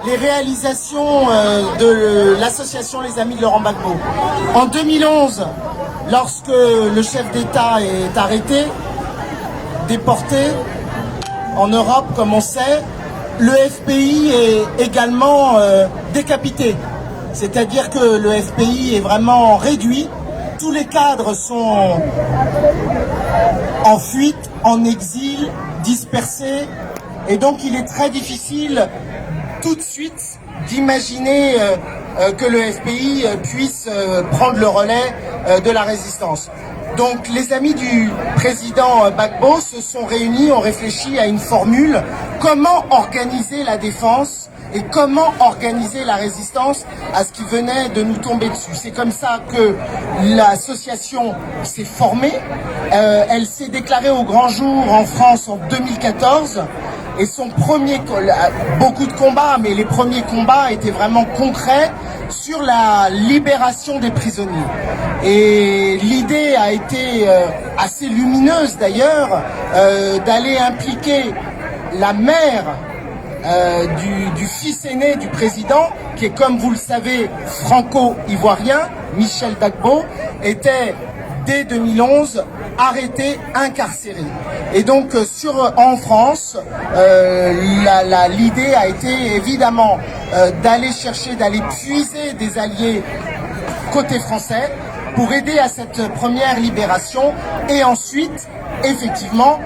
les réalisations de l'association Les Amis de Laurent Gbagbo. En 2011, lorsque le chef d'État est arrêté, déporté en Europe, comme on sait, le FPI est également décapité. C'est-à-dire que le FPI est vraiment réduit. Tous les cadres sont en fuite, en exil, dispersés. Et donc il est très difficile tout de suite d'imaginer que le FPI puisse prendre le relais de la résistance. Donc les amis du président Gbagbo se sont réunis, ont réfléchi à une formule, comment organiser la défense et comment organiser la résistance à ce qui venait de nous tomber dessus. C'est comme ça que l'association s'est formée. Elle s'est déclarée au grand jour en France en 2014. Et son premier, beaucoup de combats, mais les premiers combats étaient vraiment concrets sur la libération des prisonniers. Et l'idée a été assez lumineuse d'ailleurs, d'aller impliquer la mère du fils aîné du président, qui est, comme vous le savez, franco-ivoirien, Michel Gbagbo, était dès 2011 arrêté, incarcéré. Et donc en France, l'idée a été évidemment d'aller puiser des alliés côté français pour aider à cette première libération et ensuite, effectivement,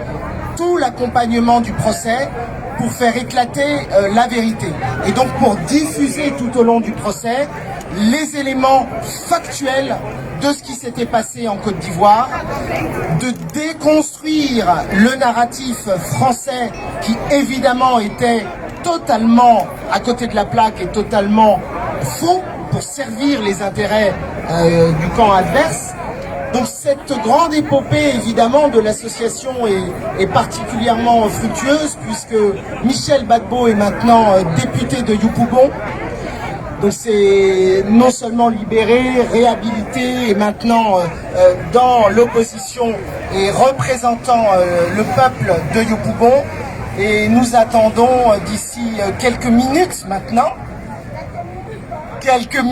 tout l'accompagnement du procès pour faire éclater la vérité. Et donc pour diffuser tout au long du procès les éléments factuels de ce qui s'était passé en Côte d'Ivoire, de déconstruire le narratif français qui évidemment était totalement à côté de la plaque et totalement faux pour servir les intérêts du camp adverse. Donc cette grande épopée évidemment de l'association est particulièrement fructueuse puisque Michel Gbagbo est maintenant député de Yopougon. Donc c'est non seulement libéré, réhabilité et maintenant dans l'opposition et représentant le peuple de Yopougon. Et nous attendons d'ici quelques minutes maintenant, quelques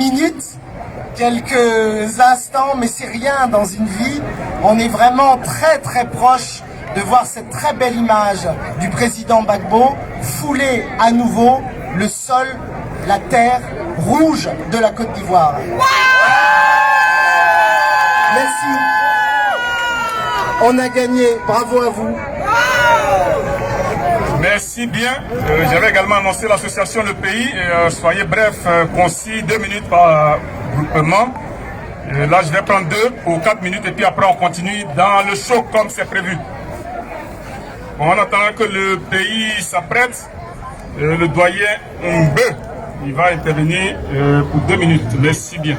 instants, mais c'est rien dans une vie. On est vraiment très très proche de voir cette très belle image du président Gbagbo fouler à nouveau le sol, la terre rouge de la Côte d'Ivoire. Merci. On a gagné. Bravo à vous. Merci bien. J'avais également annoncé l'association Le Pays. Soyez bref, concis, 2 minutes par groupement. Là, je vais prendre 2 ou 4 minutes et puis après, on continue dans le show comme c'est prévu. Bon, en attendant que le pays s'apprête, le doyen Mbe, il va intervenir pour 2 minutes. Merci bien.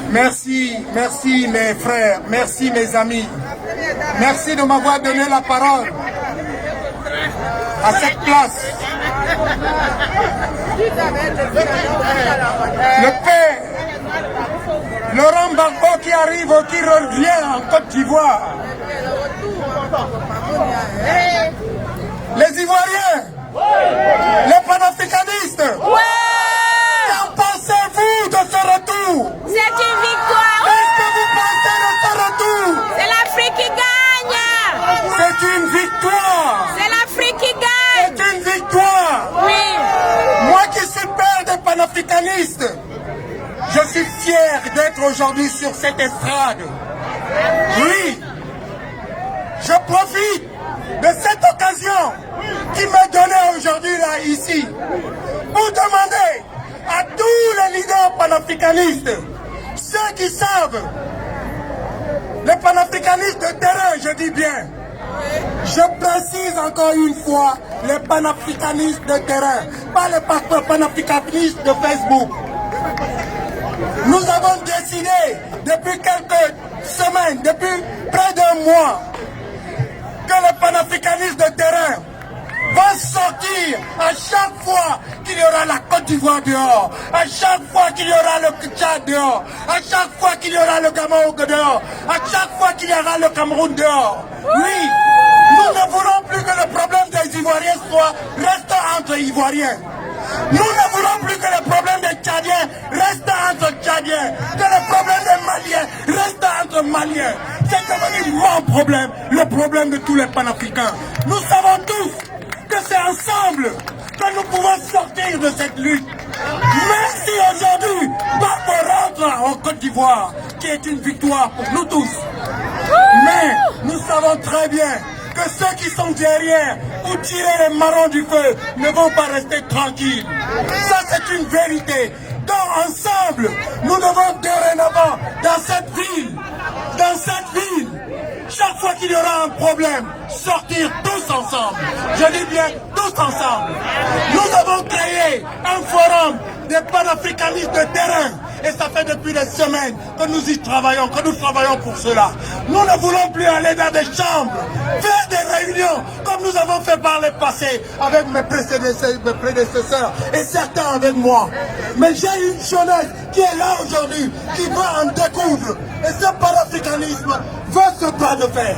Merci, merci mes frères, merci mes amis. Merci de m'avoir donné la parole à cette place. Le père Laurent Gbagbo qui arrive, qui revient en Côte d'Ivoire. Les Ivoiriens, les panafricanistes. Qu'en pensez-vous de ce retour? C'est une victoire. Qu'est-ce que vous pensez de ce retour? C'est l'Afrique qui gagne. C'est une victoire. C'est l'Afrique qui gagne. C'est une victoire. Oui. Moi qui suis père des panafricanistes, je suis fier d'être aujourd'hui sur cette estrade. Oui, je profite de cette occasion qui m'est donnée aujourd'hui là, ici, pour demander à tous les leaders panafricanistes, ceux qui savent, les panafricanistes de terrain, je dis bien, je précise encore une fois, les panafricanistes de terrain, pas les panafricanistes de Facebook. Nous avons décidé depuis quelques semaines, depuis près d'un mois, que les panafricanistes de terrain va sortir à chaque fois qu'il y aura la Côte d'Ivoire dehors, à chaque fois qu'il y aura le Tchad dehors, à chaque fois qu'il y aura le Gabon dehors, à chaque fois qu'il y aura le Cameroun dehors. Oui, nous ne voulons plus que le problème des Ivoiriens reste entre Ivoiriens. Nous ne voulons plus que le problème des Tchadiens reste entre Tchadiens, que le problème des Maliens reste entre Maliens. C'est devenu mon problème, le problème de tous les panafricains. Nous savons tous que c'est ensemble que nous pouvons sortir de cette lutte. Même si aujourd'hui, Gbagbo rentre en Côte d'Ivoire, qui est une victoire pour nous tous. Mais nous savons très bien que ceux qui sont derrière pour tirer les marrons du feu ne vont pas rester tranquilles. Ça, c'est une vérité. Donc, ensemble, nous devons dorénavant, dans cette ville, chaque fois qu'il y aura un problème, sortir tous ensemble. Je dis bien tous ensemble. Nous avons créé un forum des panafricanistes de terrain. Et ça fait depuis des semaines que nous y travaillons, que nous travaillons pour cela. Nous ne voulons plus aller dans des chambres, faire des réunions comme nous avons fait par le passé avec mes prédécesseurs et certains avec moi. Mais j'ai une jeunesse qui est là aujourd'hui, qui veut en découdre. Et ce panafricanisme veut ce bras de fer.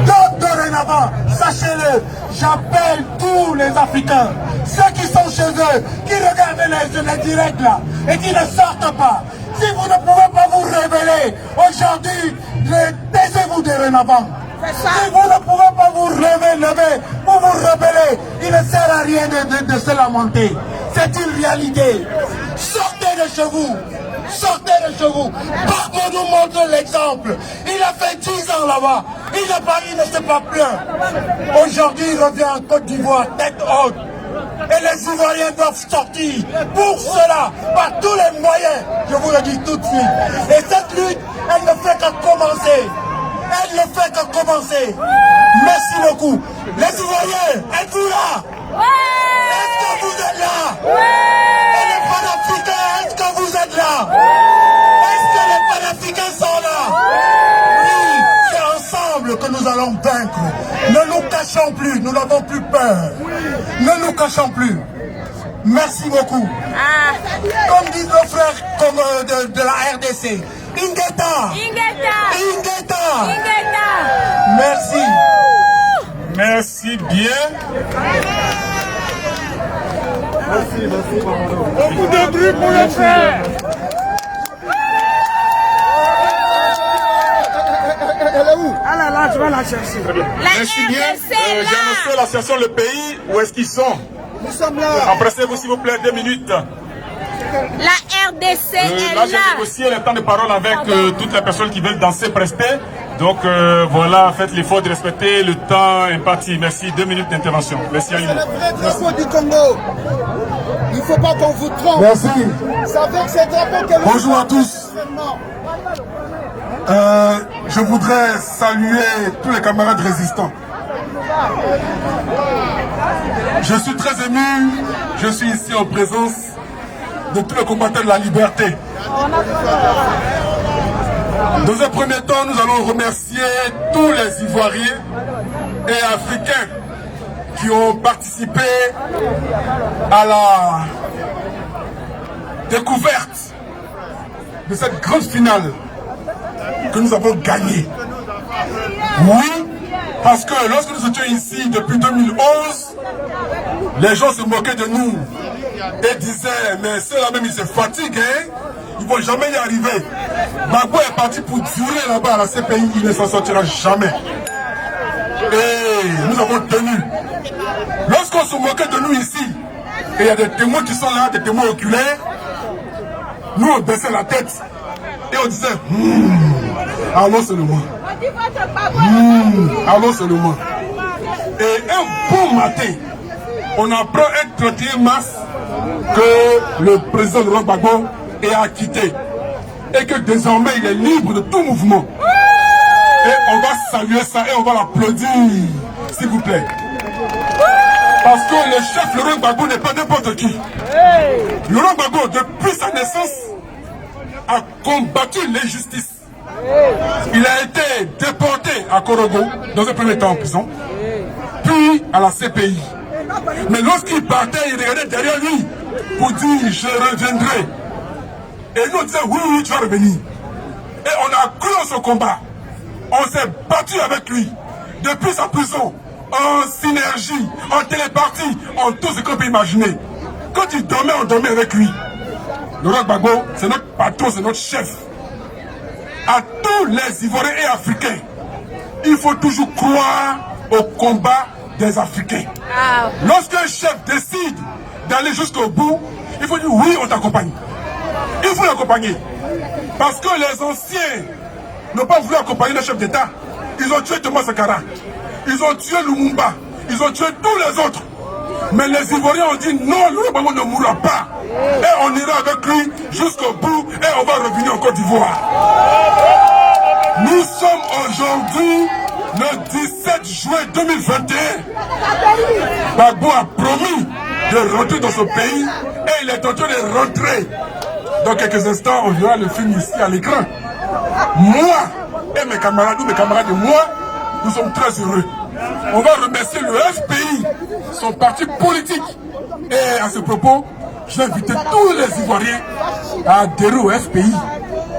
Donc dorénavant, sachez-le, j'appelle tous les Africains, ceux qui sont chez eux, qui regardent les directs là, et qui ne sortent pas. Si vous ne pouvez pas vous révéler, aujourd'hui, taisez-vous dorénavant. Si vous ne pouvez pas vous lever pour vous rebeller, il ne sert à rien de se lamenter. C'est une réalité. Sortez de chez vous. Sortez de chez vous. Gbagbo nous montre l'exemple. Il a fait 10 ans là-bas. Il ne s'est pas plaint. Aujourd'hui, il revient en Côte d'Ivoire, tête haute. Et les Ivoiriens doivent sortir. Pour cela, par tous les moyens, je vous le dis tout de suite. Et cette lutte, elle ne fait que commencer. Merci beaucoup. Les Ivoiriens, êtes-vous là? Est-ce que vous êtes là? Et les panafricains, est-ce que vous êtes là? Est-ce que les panafricains sont là? Oui, c'est ensemble que nous allons vaincre. Ne nous cachons plus, nous n'avons plus peur. Ne nous cachons plus. Merci beaucoup. Comme disent nos frères de la RDC, Ingeta. Merci. Merci bien. Beaucoup de bruit pour le faire. Elle est où? Ah là là, je vais la chercher. Merci bien. J'ai annoncé l'association Le Pays. Où est-ce qu'ils sont? Nous sommes là. Empressez-vous s'il vous plaît, 2 minutes. La RDC est Là, j'ai là. négocié le temps de parole avec toutes les personnes qui veulent danser prester. Donc voilà, faites l'effort de respecter le temps imparti. Merci, 2 minutes d'intervention. Merci à vous. C'est le vrai drapeau du Congo. Il ne faut pas qu'on vous trompe. Merci. C'est avec ces drapeaux que Bonjour à tous. Je voudrais saluer tous les camarades résistants. Je suis très ému. Je suis ici en présence de tous les combattants de la liberté. Dans un premier temps, nous allons remercier tous les Ivoiriens et Africains qui ont participé à la découverte de cette grande finale que nous avons gagnée. Oui, parce que lorsque nous étions ici depuis 2011, les gens se moquaient de nous et disaient, mais ceux-là même ils se fatiguent, hein? Ils ne vont jamais y arriver. Gbagbo est parti pour durer là-bas à la CPI, il ne s'en sortira jamais. Et nous avons tenu. Lorsqu'on se moquait de nous ici, et il y a des témoins qui sont là, des témoins oculaires, nous on baissait la tête et on disait, allons seulement. Allons seulement. Et un bon matin, on apprend un 31 mars que le président Laurent Gbagbo est acquitté et que désormais il est libre de tout mouvement. Et on va saluer ça et on va l'applaudir, s'il vous plaît. Parce que le chef Laurent Gbagbo n'est pas n'importe qui. Laurent Gbagbo, depuis sa naissance, a combattu l'injustice. Il a été déporté à Korogo, dans un premier temps en prison. dit à la CPI. Mais lorsqu'il partait, il regardait derrière lui pour dire « je reviendrai ». Et nous on disait « oui, oui, tu vas revenir ». Et on a cru en son combat. On s'est battu avec lui. Depuis sa prison, en synergie, en télépartie, en tout ce qu'on peut imaginer. Quand il dormait, on dormait avec lui. Laurent Gbagbo, c'est notre patron, c'est notre chef. À tous les Ivoiriens et Africains, il faut toujours croire au combat des Africains. Lorsqu'un chef décide d'aller jusqu'au bout, il faut dire oui, on t'accompagne. Il faut l'accompagner. Parce que les anciens n'ont pas voulu accompagner le chef d'État. Ils ont tué Thomas Sankara. Ils ont tué Lumumba. Ils ont tué tous les autres. Mais les Ivoiriens ont dit non, Laurent Gbagbo ne mourra pas. Et on ira avec lui jusqu'au bout et on va revenir en Côte d'Ivoire. Nous sommes aujourd'hui le 17 juin 2021. Gbagbo a promis de rentrer dans ce pays et il est en train de rentrer. Dans quelques instants, on verra le film ici à l'écran. Moi et mes camarades, et moi, nous sommes très heureux. On va remercier le FPI, son parti politique. Et à ce propos, je vais inviter tous les Ivoiriens à adhérer au FPI.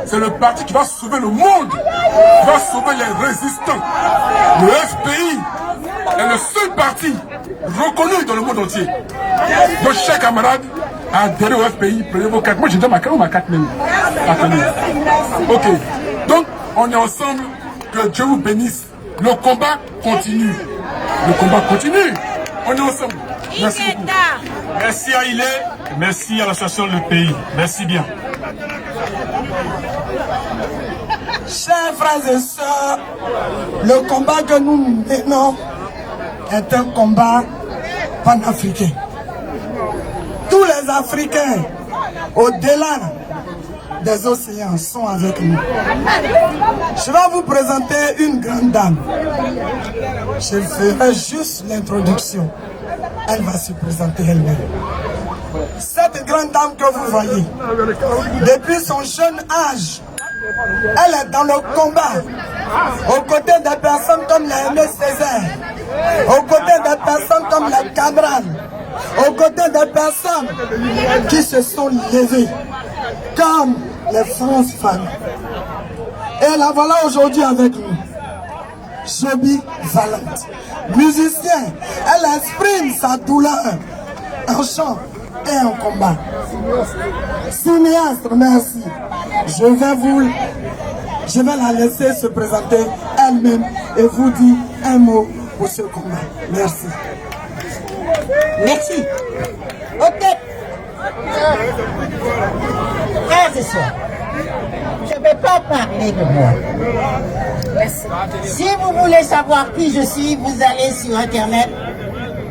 C'est le parti qui va sauver le monde, qui va sauver les résistants. Le FPI est le seul parti reconnu dans le monde entier. Donc, chers camarades, adhérez au FPI, prenez vos cartes. Moi, j'ai déjà ma carte ou ma carte même. Attendez. Ok. Donc, on est ensemble. Que Dieu vous bénisse. Le combat continue. Le combat continue. On est ensemble. Merci beaucoup. Merci à Ilé, merci à l'association Le Pays. Merci bien. Chers frères et sœurs, le combat que nous menons est un combat panafricain. Tous les Africains, au-delà des océans, sont avec nous. Je vais vous présenter une grande dame. Je ferai juste l'introduction. Elle va se présenter elle-même. Cette grande dame que vous voyez, depuis son jeune âge, elle est dans le combat, aux côtés des personnes comme les Aimé Césaire, aux côtés des personnes comme les Cabral, aux côtés des personnes qui se sont levées, comme les France Femmes. Et la voilà aujourd'hui avec nous. Joby Valente, musicien, elle exprime sa douleur en chant et en combat. Cinéaste, merci. Je vais la laisser se présenter elle-même et vous dire un mot pour ce combat. Merci. Merci. Ok. Frères et sœurs, je ne vais pas parler de moi. Si vous voulez savoir qui je suis, vous allez sur Internet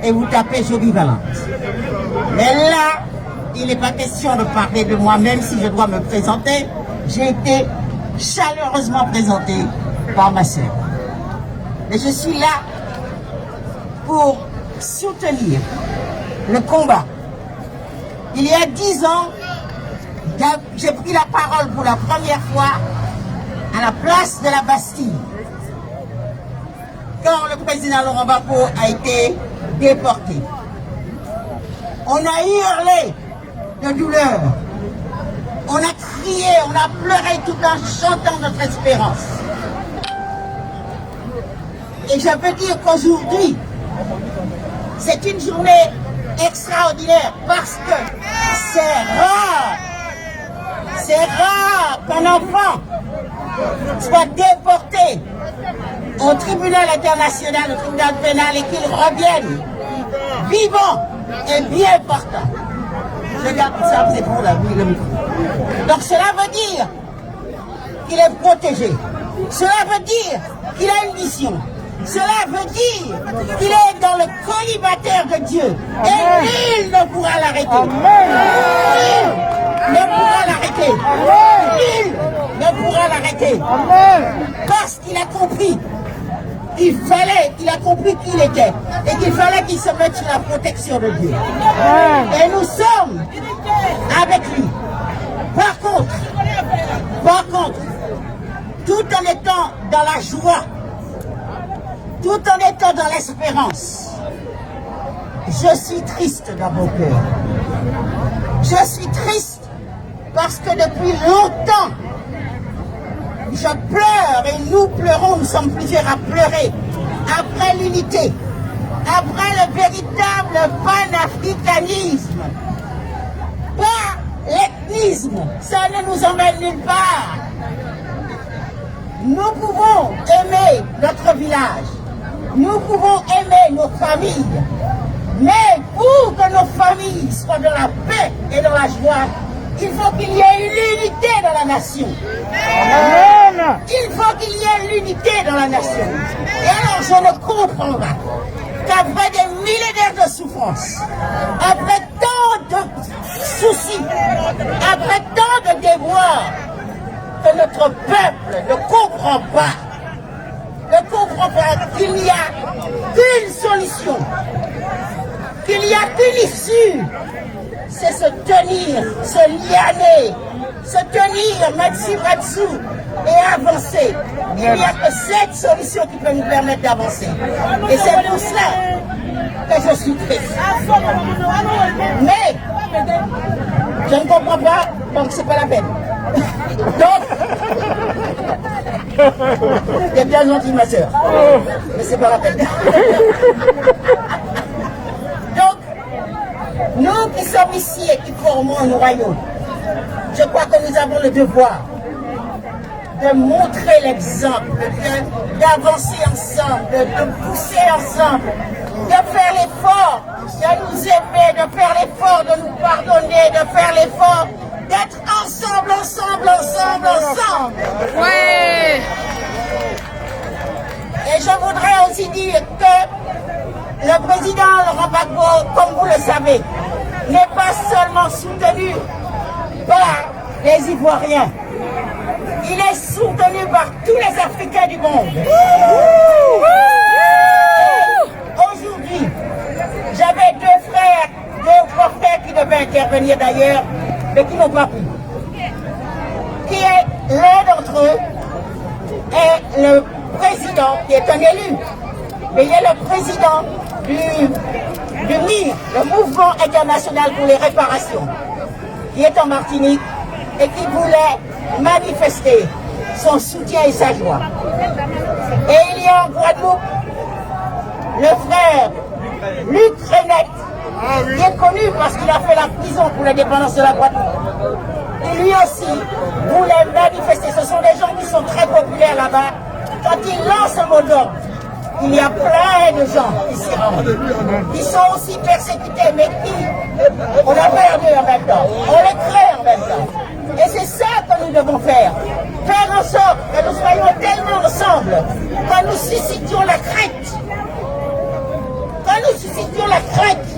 et vous tapez Joby Valente. Mais là, il n'est pas question de parler de moi, même si je dois me présenter. J'ai été chaleureusement présenté par ma sœur. Mais je suis là pour soutenir le combat. Il y a 10 ans, j'ai pris la parole pour la première fois à la place de la Bastille, quand le président Laurent Gbagbo a été déporté. On a hurlé de douleur, on a crié, on a pleuré tout en chantant notre espérance. Et je peux dire qu'aujourd'hui, c'est une journée extraordinaire parce que c'est rare qu'un enfant soit déporté au tribunal international, au tribunal pénal et qu'il revienne vivant et bien portant. Je garde ça, c'est pour la vie, le micro. Donc cela veut dire qu'il est protégé. Cela veut dire qu'il a une mission. Cela veut dire qu'il est dans le collimateur de Dieu. Et nul ne pourra l'arrêter. Nul ne pourra l'arrêter. Nul ne pourra l'arrêter. Parce qu'il a compris qu'il a compris qui il était. Et qu'il fallait qu'il se mette sous la protection de Dieu. Et nous sommes avec lui. Par contre, tout en étant dans la joie, tout en étant dans l'espérance, je suis triste dans mon cœur. Je suis triste parce que depuis longtemps, je pleure et nous pleurons, nous sommes plusieurs à pleurer après l'unité, après le véritable panafricanisme, pas l'ethnisme, ça ne nous emmène nulle part. Nous pouvons aimer notre village, nous pouvons aimer nos familles, mais pour que nos familles soient dans la paix et dans la joie, il faut qu'il y ait une unité dans la nation. Il faut qu'il y ait l'unité dans la nation. Et alors je ne comprends pas qu'après des millénaires de souffrance, après tant de soucis, après tant de déboires, que notre peuple ne comprend pas qu'il n'y a qu'une solution, qu'il n'y a qu'une issue, c'est se tenir, se lianer, se tenir matsu et avancer. Il n'y a que cette solution qui peut nous permettre d'avancer. Et c'est pour cela que je suis triste. Mais je ne comprends pas, donc c'est pas la peine. Donc, t'es bien gentil ma soeur, mais c'est pas la peine. Donc, nous qui sommes ici et qui formons un royaume, je crois que nous avons le devoir de montrer l'exemple, d'avancer ensemble, de pousser ensemble, de faire l'effort, de nous aimer, de faire l'effort, de nous pardonner, de faire l'effort, d'être ensemble. Ouais. Et je voudrais aussi dire que le président Laurent Gbagbo, comme vous le savez, n'est pas seulement soutenu par les Ivoiriens. Il est soutenu par tous les Africains du monde. Aujourd'hui, j'avais deux trois frères qui devaient intervenir d'ailleurs, mais qui n'ont pas pu. Qui est l'un d'entre eux est le président, qui est un élu, mais il est le président du MIR, le Mouvement International pour les Réparations, qui est en Martinique et qui voulait manifester son soutien et sa joie. Et il y a en Guadeloupe le frère Luc Renette, qui est connu parce qu'il a fait la prison pour l'indépendance de la Guadeloupe. Et lui aussi voulait manifester. Ce sont des gens qui sont très populaires là-bas. Quand ils lancent un mot d'ordre, il y a plein de gens qui s'y rendent, qui sont aussi persécutés, mais qui, on a perdu en même temps, on les crée en même temps. Et c'est ça que nous devons faire. Faire en sorte que nous soyons tellement ensemble, que nous suscitions la crainte. Que nous suscitions la crainte.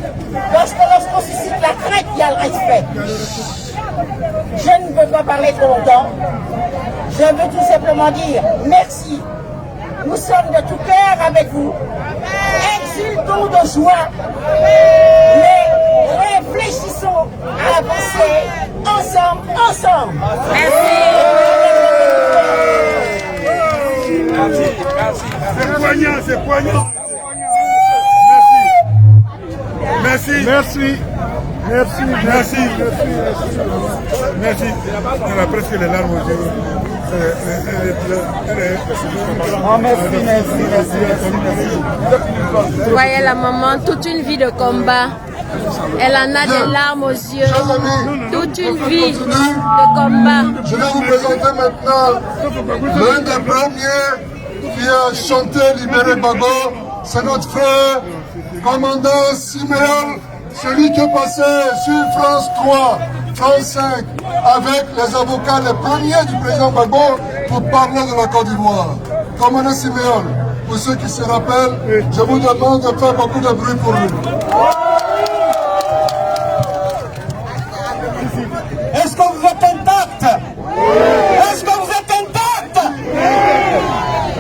Parce que lorsqu'on suscite la crainte, il y a le respect. Je ne veux pas parler trop longtemps. Je veux tout simplement dire merci. Nous sommes de tout cœur avec vous. Exultons de joie. Mais réfléchissons à avancer ensemble. Merci. C'est poignant. Merci. On a presque les larmes aux yeux. Vous voyez la maman, toute une vie de combat. Elle en a des larmes aux yeux. Toute une vie de combat. Je vais vous présenter maintenant l'un des premiers qui a chanté Libérer Gbagbo. C'est notre frère, commandant Siméon, celui qui est passé sur France 3, France 5, avec les avocats les premiers du président Gbagbo pour parler de la Côte d'Ivoire. Commandant Siméon, pour ceux qui se rappellent, je vous demande de faire beaucoup de bruit pour lui. Est-ce que vous êtes intact? Est-ce que vous êtes intact?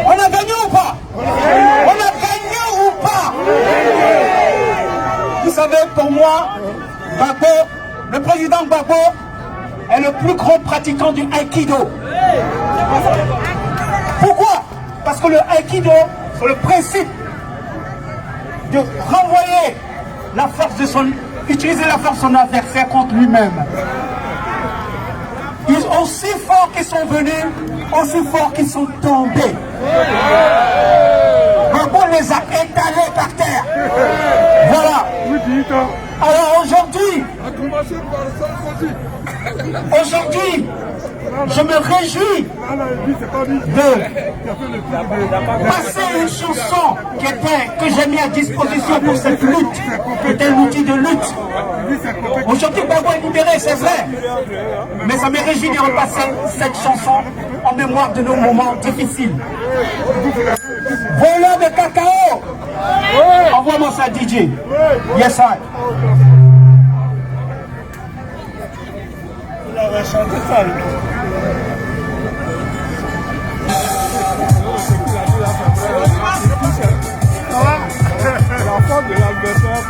On a gagné ou pas? On a gagné ou pas? Vous savez, pour moi, Gbagbo, le président Gbagbo est le plus grand pratiquant du Aikido. Pourquoi? Parce que le Aikido, c'est le principe de renvoyer utiliser la force de son adversaire contre lui-même. Aussi forts qu'ils sont venus, aussi forts qu'ils sont tombés. Gbagbo les a étalés par terre. Voilà. Alors aujourd'hui, je me réjouis de passer une chanson que j'ai mis à disposition pour cette lutte, qui était un outil de lutte. Aujourd'hui, Gbagbo est libéré, c'est vrai, mais ça me réjouit de repasser cette chanson en mémoire de nos moments difficiles. Voleur de cacao, envoie-moi ça, DJ. Yes, I. On va chanter ça. La faute de l'adversaire.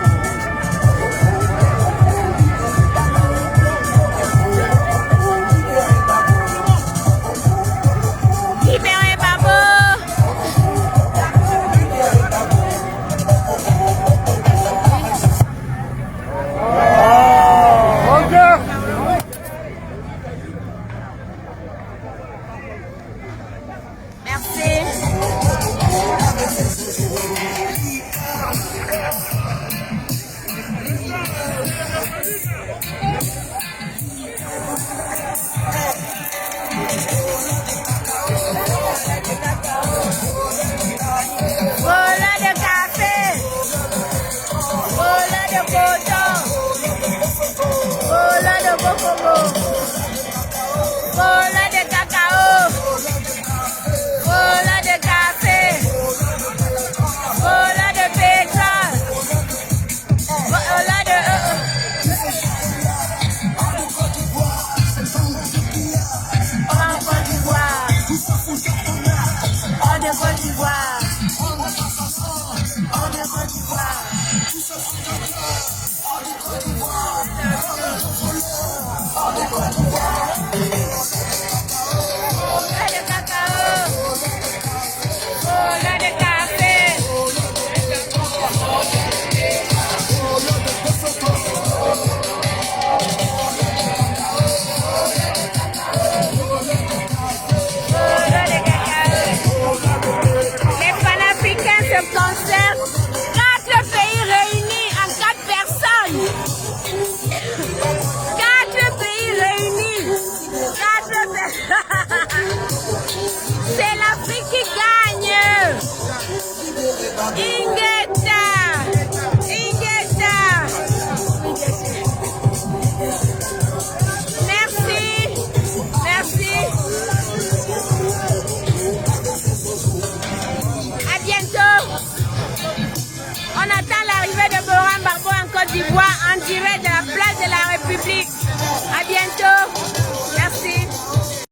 Libérez Gbagbo.